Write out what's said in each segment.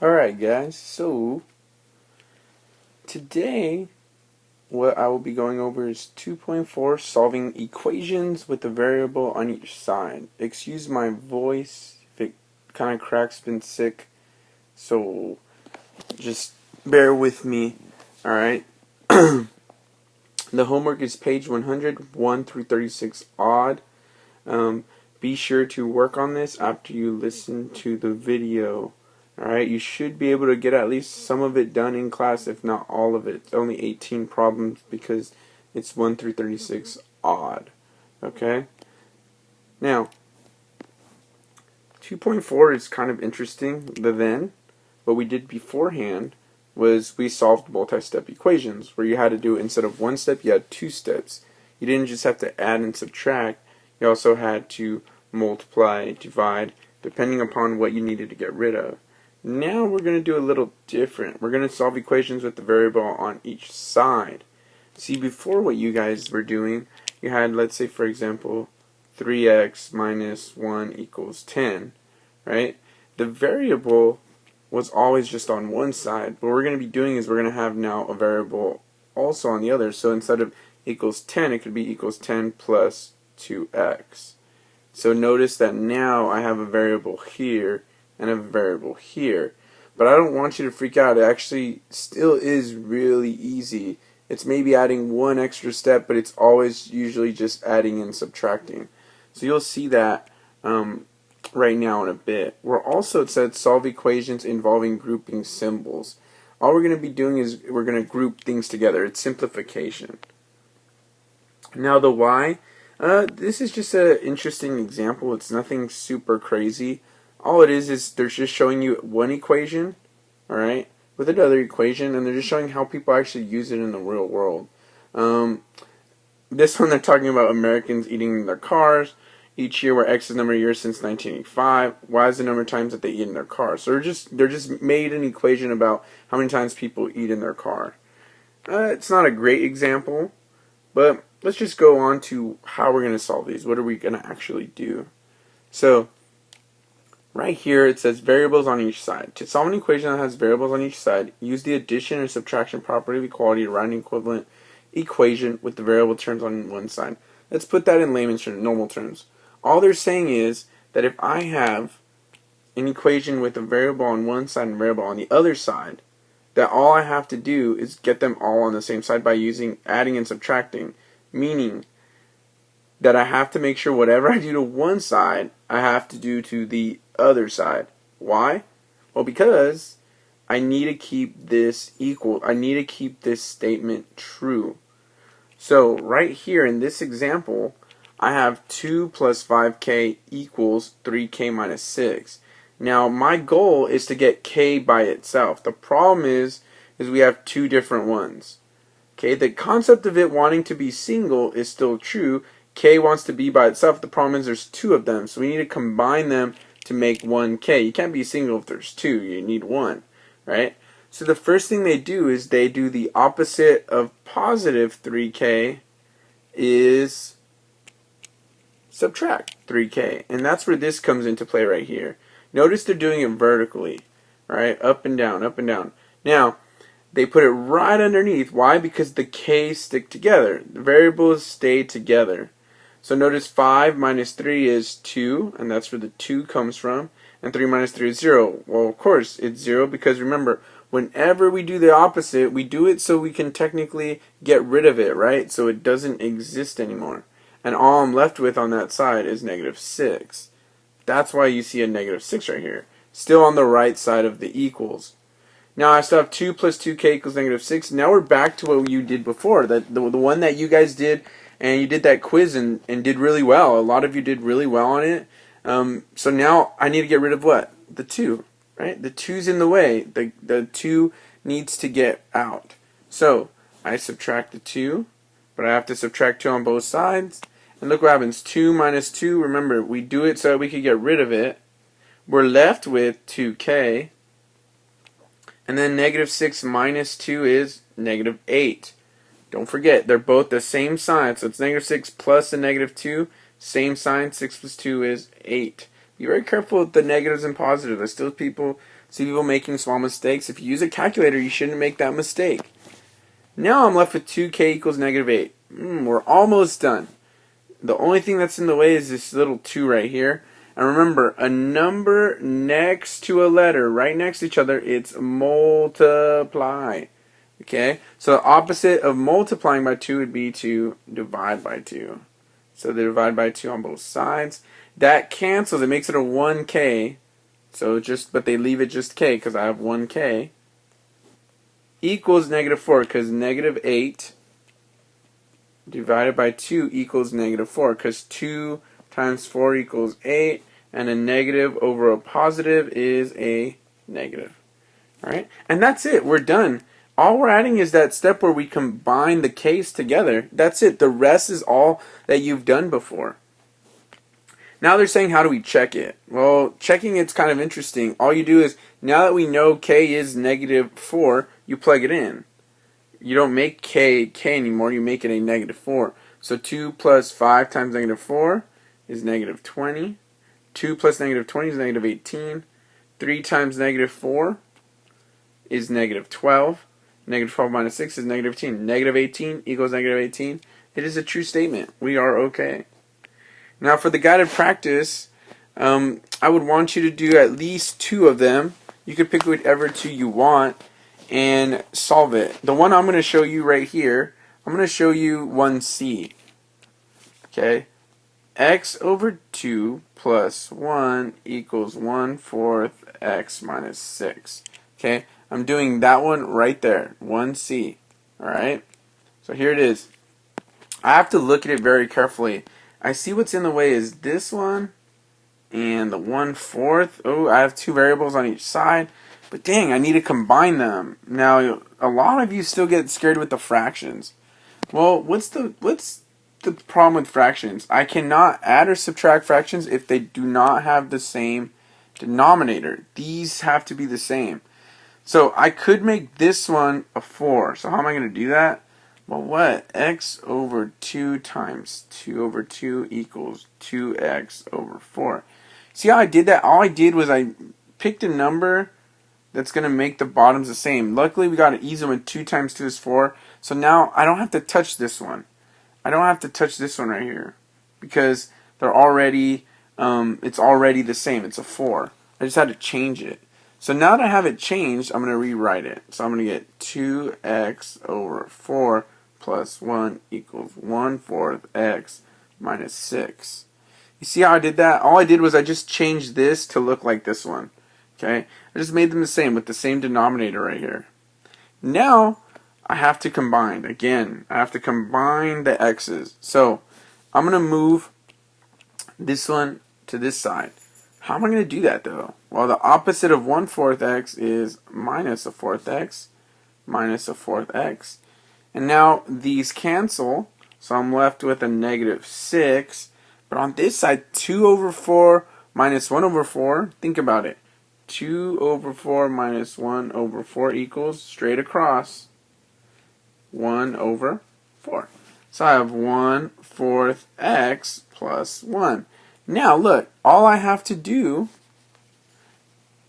Alright guys, so today what I will be going over is 2.4 solving equations with a variable on each side. Excuse my voice if it kind of cracks, been sick, so just bear with me. Alright, the homework is page 101 through 36 odd. Be sure to work on this after you listen to the video. Alright, you should be able to get at least some of it done in class, if not all of it. It's only 18 problems because it's 1 through 36 odd. Okay? Now, 2.4 is kind of interesting. What we did beforehand was we solved multi-step equations, where you had to do, instead of one step, you had two steps. You didn't just have to add and subtract, you also had to multiply, divide, depending upon what you needed to get rid of. Now we're going to do a little different. We're going to solve equations with the variable on each side. See, before what you guys were doing, you had, let's say for example, 3x minus 1 equals 10, right? The variable was always just on one side. What we're going to be doing is we're going to have now a variable also on the other. So instead of equals 10, it could be equals 10 plus 2x. So notice that now I have a variable here and a variable here. But I don't want you to freak out. It actually still is really easy. It's maybe adding one extra step, but it's always usually just adding and subtracting. So you'll see that right now in a bit. We're also, it said, solve equations involving grouping symbols. All we're going to be doing is we're going to group things together. It's simplification. Now the why, this is just an interesting example. It's nothing super crazy. All it is they're just showing you one equation, alright, with another equation, and they're just showing how people actually use it in the real world. This one they're talking about Americans eating in their cars each year, where X is the number of years since 1985. Y is the number of times that they eat in their car. So they're just made an equation about how many times people eat in their car. It's not a great example, but let's just go on to how we're going to solve these. What are we going to actually do? So right here it says variables on each side. To solve an equation that has variables on each side, use the addition or subtraction property of equality to write an equivalent equation with the variable terms on one side. Let's put that in layman's terms, normal terms. All they're saying is that if I have an equation with a variable on one side and a variable on the other side, that all I have to do is get them all on the same side by using adding and subtracting, meaning that I have to make sure whatever I do to one side, I have to do to the other side. Why? Well, because I need to keep this equal. I need to keep this statement true. So right here in this example, I have 2 plus 5k equals 3k minus 6. Now my goal is to get k by itself. The problem is we have two different ones. Okay, the concept of it wanting to be single is still true. K wants to be by itself. The problem is there's two of them, so we need to combine them to make one k. You can't be single if there's two. You need one, right? So the first thing they do is they do the opposite of positive 3k is subtract 3k. And that's where this comes into play right here. Notice they're doing it vertically, right? Up and down, up and down. Now, they put it right underneath. Why? Because the k's stick together. The variables stay together. So notice 5 minus 3 is 2, and that's where the 2 comes from. And 3 minus 3 is 0. Well, of course, it's 0 because remember, whenever we do the opposite, we do it so we can technically get rid of it, right? So it doesn't exist anymore. And all I'm left with on that side is negative 6. That's why you see a negative 6 right here. Still on the right side of the equals. Now I still have 2 plus 2k equals negative 6. Now we're back to what you did before. The one that you guys did, and you did that quiz and did really well. A lot of you did really well on it. So now I need to get rid of what? The 2. Right? The 2's in the way. The 2 needs to get out. So I subtract the 2, but I have to subtract 2 on both sides. And look what happens. 2 minus 2, remember, we do it so that we could get rid of it. We're left with 2k. And then negative 6 minus 2 is negative 8. Don't forget, they're both the same sign. So it's negative 6 plus a negative 2. Same sign. 6 plus 2 is 8. Be very careful with the negatives and positives. I still see people making small mistakes. If you use a calculator, you shouldn't make that mistake. Now I'm left with 2k equals negative 8. We're almost done. The only thing that's in the way is this little 2 right here. And remember, a number next to a letter, right next to each other, it's multiply. Okay? So the opposite of multiplying by 2 would be to divide by 2. So they divide by 2 on both sides. That cancels. It makes it a 1k. So but they leave it just k because I have 1k. Equals negative 4 because negative 8 divided by 2 equals negative 4 because 2 times 4 equals 8, and a negative over a positive is a negative. Alright? And that's it. We're done. All we're adding is that step where we combine the k's together. That's it. The rest is all that you've done before. Now they're saying, how do we check it? Well, checking it's kind of interesting. All you do is, now that we know k is negative 4, you plug it in. You don't make k anymore, you make it a negative 4. So 2 plus 5 times negative 4 is negative 20. 2 plus negative 20 is negative 18. 3 times negative 4 is negative 12. Negative 12 minus 6 is negative 18. Negative 18 equals negative 18. It is a true statement. We are okay. Now for the guided practice, I would want you to do at least 2 of them. You could pick whichever 2 you want and solve it. The one I'm going to show you right here, I'm going to show you 1c. Okay? X over 2 plus 1 equals 1/4 x minus 6. Okay? I'm doing that one right there. 1c. Alright? So here it is. I have to look at it very carefully. I see what's in the way is this one and the 1/4. Oh, I have 2 variables on each side. But dang, I need to combine them. Now, a lot of you still get scared with the fractions. Well, what's the problem with fractions? I cannot add or subtract fractions if they do not have the same denominator. These have to be the same. So I could make this one a 4. So how am I going to do that? Well, what? X over 2 times 2 over 2 equals 2x over 4. See how I did that? All I did was I picked a number that's going to make the bottoms the same. Luckily, we got an easy one. 2 times 2 is 4. So now I don't have to touch this one. I don't have to touch this one right here because they're already, it's already the same. It's a 4. I just had to change it. So now that I have it changed, I'm going to rewrite it. So I'm going to get 2x over 4 plus 1 equals 1/4 x minus 6. You see how I did that? All I did was I just changed this to look like this one. Okay? I just made them the same with the same denominator right here. Now, I have to combine. Again, I have to combine the x's. So, I'm going to move this one to this side. How am I going to do that though? Well, the opposite of 1/4 x is minus 1/4 x minus 1/4 x. And now these cancel, so I'm left with a negative 6. But on this side, 2 over 4 minus 1 over 4, think about it. 2 over 4 minus 1 over 4 equals, straight across, 1 over 4. So I have 1/4 x plus 1. Now look, all I have to do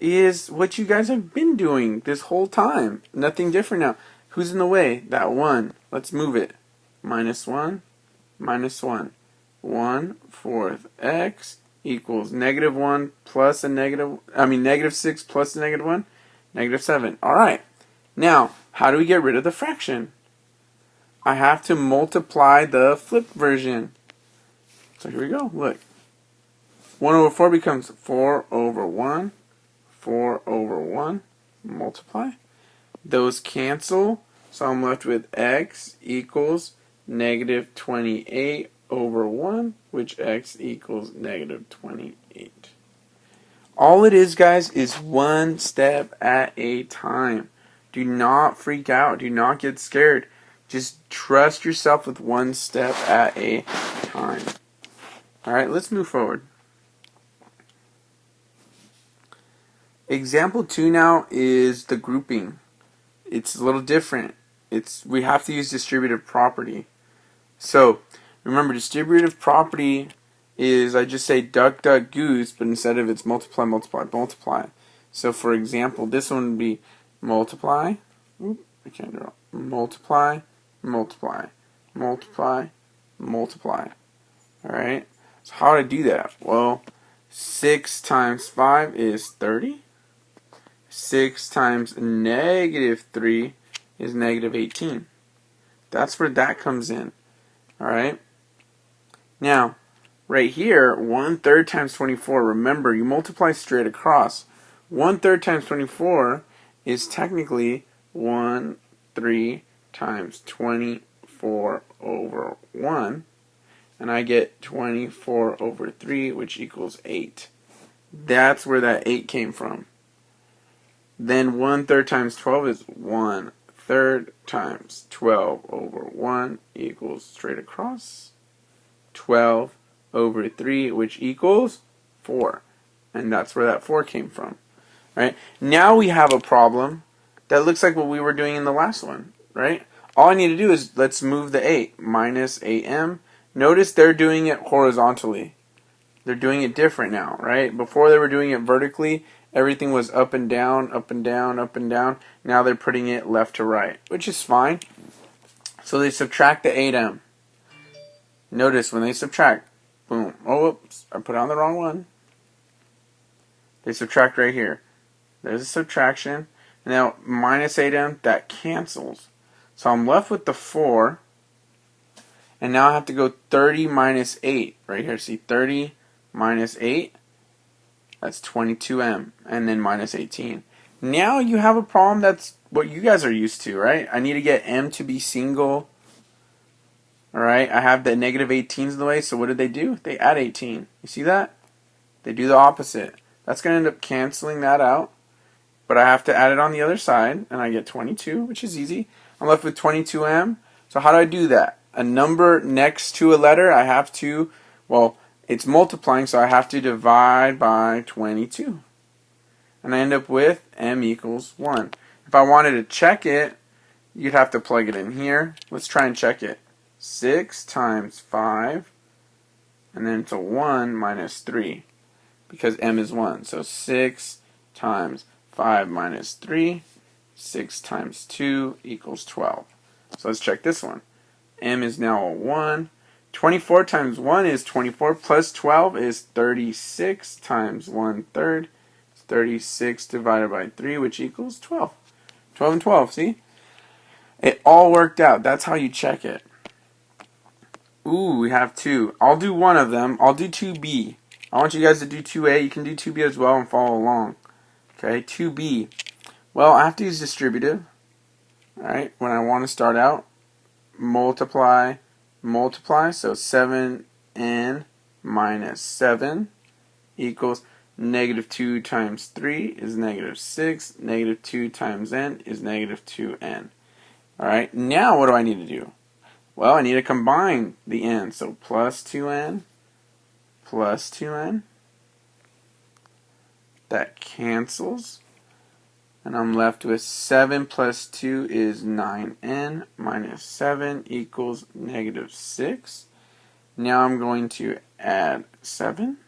is what you guys have been doing this whole time. Nothing different now. Who's in the way? That 1. Let's move it. Minus 1, minus 1. 1/4 x equals negative 1 plus negative 6 plus a negative 1, negative 7. Alright. Now, how do we get rid of the fraction? I have to multiply the flipped version. So here we go. Look. 1 over 4 becomes 4 over 1. 4 over 1. Multiply. Those cancel. So I'm left with x equals negative 28 over 1, which x equals negative 28. All it is, guys, is one step at a time. Do not freak out. Do not get scared. Just trust yourself with one step at a time. Alright, let's move forward. Example 2 now is the grouping. It's a little different. We have to use distributive property. So, remember, distributive property is I just say duck, duck, goose, but instead of it's multiply, multiply, multiply. So for example, this one would be multiply, I can't draw, multiply, multiply, multiply, multiply. Alright, so how do I do that? Well, 6 times 5 is 30. 6 times negative 3 is negative 18. That's where that comes in. Alright? Now, right here, 1/3 times 24. Remember, you multiply straight across. 1/3 times 24 is technically 1/3 times 24 over 1. And I get 24 over 3, which equals 8. That's where that 8 came from. Then 1/3 times 12 is 1/3 times 12 over 1 equals straight across 12 over 3, which equals 4. And that's where that 4 came from. Right? Now we have a problem that looks like what we were doing in the last one. Right? All I need to do is let's move the 8. Minus 8m. Notice they're doing it horizontally. They're doing it different now, right? Before they were doing it vertically, everything was up and down, up and down, up and down. Now they're putting it left to right, which is fine. So they subtract the 8m. Notice when they subtract, boom. Oh, whoops, I put on the wrong one. They subtract right here. There's a subtraction. Now, minus 8m, that cancels. So I'm left with the 4. And now I have to go 30 minus 8. Right here, see, 30 minus 8. That's 22m. And then minus 18. Now you have a problem that's what you guys are used to, right? I need to get m to be single. Alright, I have the negative 18s in the way, so what did they do? They add 18. You see that? They do the opposite. That's going to end up canceling that out. But I have to add it on the other side, and I get 22, which is easy. I'm left with 22m. So how do I do that? A number next to a letter, I have to, well, it's multiplying, so I have to divide by 22. And I end up with m equals 1. If I wanted to check it, you'd have to plug it in here. Let's try and check it. 6 times 5, and then it's a 1 minus 3, because m is 1. So 6 times 5 minus 3, 6 times 2 equals 12. So let's check this one. M is now a 1. 24 times 1 is 24, plus 12 is 36 times 1/3. It's 36 divided by 3, which equals 12. 12 and 12, see? It all worked out. That's how you check it. Ooh, we have 2. I'll do one of them. I'll do 2b. I want you guys to do 2a. You can do 2b as well and follow along. Okay, 2b. Well, I have to use distributive. Alright, when I want to start out, multiply, multiply. So 7n minus 7 equals negative 2 times 3 is negative 6. Negative 2 times n is negative 2n. Alright, now what do I need to do? Well, I need to combine the n. So plus 2n plus 2n. That cancels. And I'm left with 7 plus 2 is 9n minus 7 equals negative 6. Now I'm going to add 7.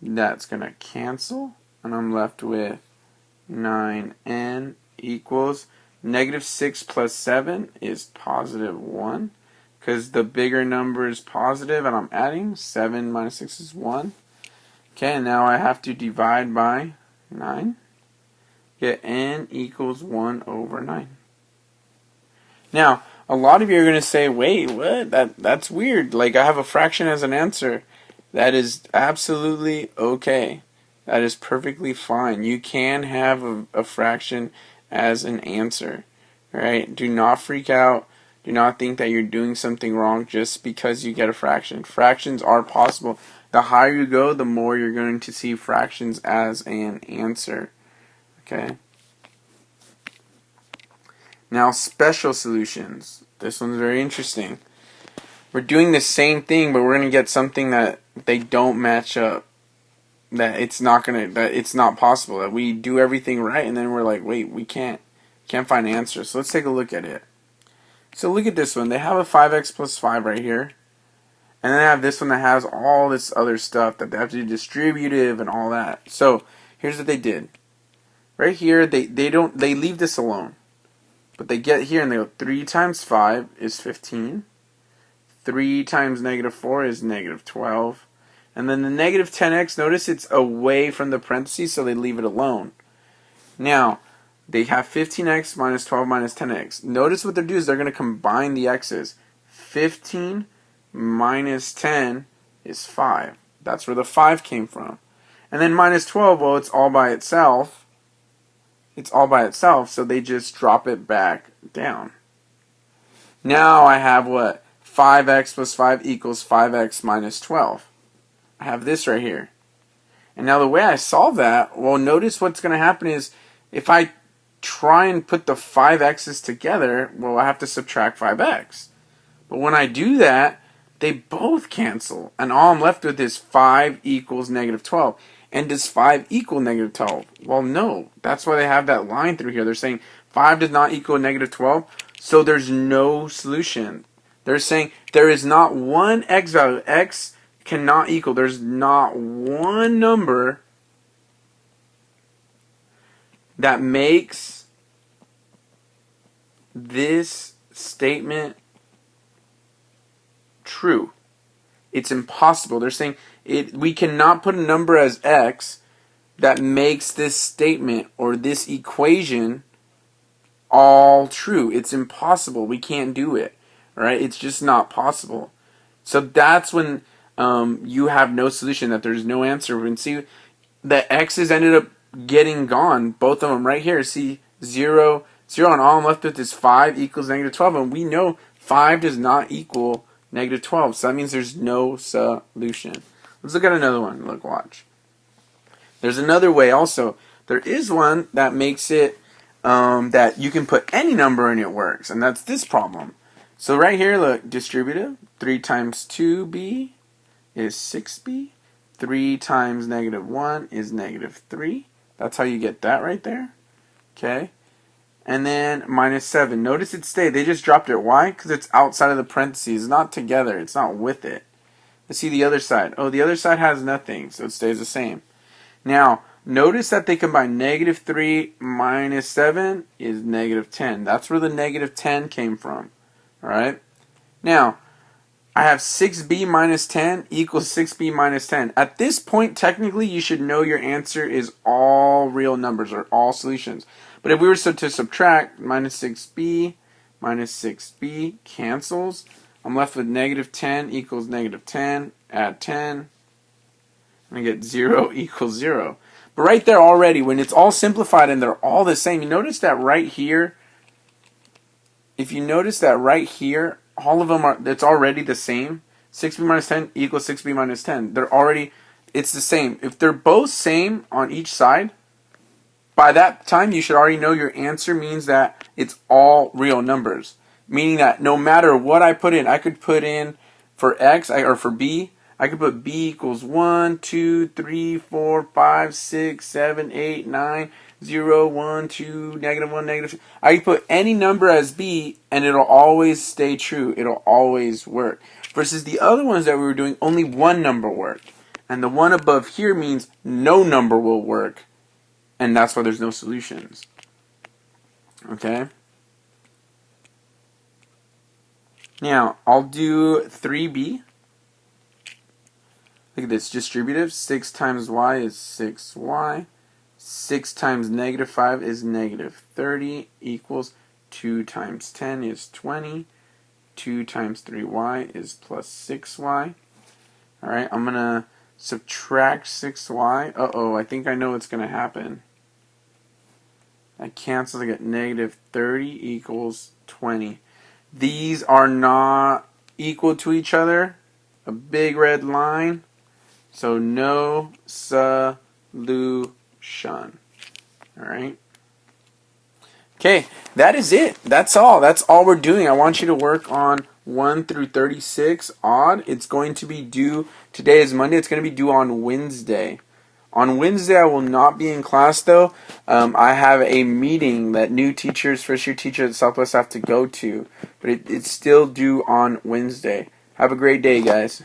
That's going to cancel. And I'm left with 9n equals negative 6 plus 7 is positive 1. Because the bigger number is positive and I'm adding. 7 minus 6 is 1. Okay, and now I have to divide by 9. Get n equals 1 over 9. Now, a lot of you are going to say, wait, what? That's weird. Like, I have a fraction as an answer. That is absolutely okay. That is perfectly fine. You can have a fraction as an answer. Alright? Do not freak out. Do not think that you're doing something wrong just because you get a fraction. Fractions are possible. The higher you go, the more you're going to see fractions as an answer. Okay? Now, special solutions. This one's very interesting. We're doing the same thing, but we're going to get something that they don't match up. That it's not possible. That we do everything right, and then we're like, wait, we can't find answers. So let's take a look at it. So look at this one. They have a 5x plus 5 right here. And then I have this one that has all this other stuff that they have to do distributive and all that. So here's what they did. Right here, they leave this alone. But they get here and they go 3 times 5 is 15. 3 times negative 4 is negative 12. And then the negative 10x, notice it's away from the parentheses, so they leave it alone. Now, they have 15x minus 12 minus 10x. Notice what they're doing is they're going to combine the x's. 15 minus 10 is 5. That's where the 5 came from. And then minus 12, well, it's all by itself. It's all by itself, so they just drop it back down. Now I have what? 5x plus 5 equals 5x minus 12. I have this right here. And now the way I solve that, well, notice what's going to happen is if I try and put the 5x's together, well, I have to subtract 5x. But when I do that, they both cancel. And all I'm left with is 5 equals negative 12. And does 5 equal negative 12? Well, no. That's why they have that line through here. They're saying 5 does not equal negative 12, so there's no solution. They're saying there is not one x value. X cannot equal. There's not one number that makes this statement true. It's impossible. They're saying we cannot put a number as x that makes this statement or this equation all true. It's impossible. We can't do it. Right? It's just not possible. So that's when you have no solution, that there's no answer. And see, the x's ended up getting gone. Both of them right here. See, 0, 0, and all I'm left with is 5 equals negative 12. And we know 5 does not equal negative 12. So that means there's no solution. Let's look at another one. Look, watch. There's another way also. There is one that makes it that you can put any number and it works. And that's this problem. So right here, look, distributive. 3 times 2b is 6b. 3 times negative 1 is negative 3. That's how you get that right there. Okay. And then minus 7. Notice it stayed. They just dropped it. Why? Because it's outside of the parentheses. It's not together. It's not with it. Let's see the other side. Oh, the other side has nothing, so it stays the same. Now, notice that they combine negative 3 minus 7 is negative 10. That's where the negative 10 came from. Alright? Now, I have 6b minus 10 equals 6b minus 10. At this point, technically, you should know your answer is all real numbers or all solutions. But if we were to subtract, minus 6b cancels. I'm left with negative 10 equals negative 10. Add 10. And I get 0 equals 0. But right there already, when it's all simplified and they're all the same, you notice that right here, if you notice that right here, all of them are, it's already the same. 6b minus 10 equals 6b minus 10. They're already, it's the same. If they're both same on each side, by that time you should already know your answer means that it's all real numbers. Meaning that no matter what I put in, I could put in for x, or for b, I could put b equals 1, 2, 3, 4, 5, 6, 7, 8, 9, 0, 1, 2, negative 1, negative 2. I can put any number as b and it'll always stay true. It'll always work. Versus the other ones that we were doing, only one number worked. And the one above here means no number will work. And that's why there's no solutions. Okay? Now, I'll do 3b. Look at this, distributive. 6 times y is 6y. 6 times negative 5 is negative 30 equals 2 times 10 is 20. 2 times 3y is plus 6y. Alright, I'm going to subtract 6y. Uh-oh, I think I know what's going to happen. I cancel to get negative 30 equals 20. These are not equal to each other. A big red line. So no solution. Alright. Okay, that is it. That's all. That's all we're doing. I want you to work on 1 through 36 odd. It's going to be due, today is Monday, it's going to be due on Wednesday. On Wednesday, I will not be in class, though. I have a meeting that new teachers, first-year teachers at Southwest have to go to. But it's still due on Wednesday. Have a great day, guys.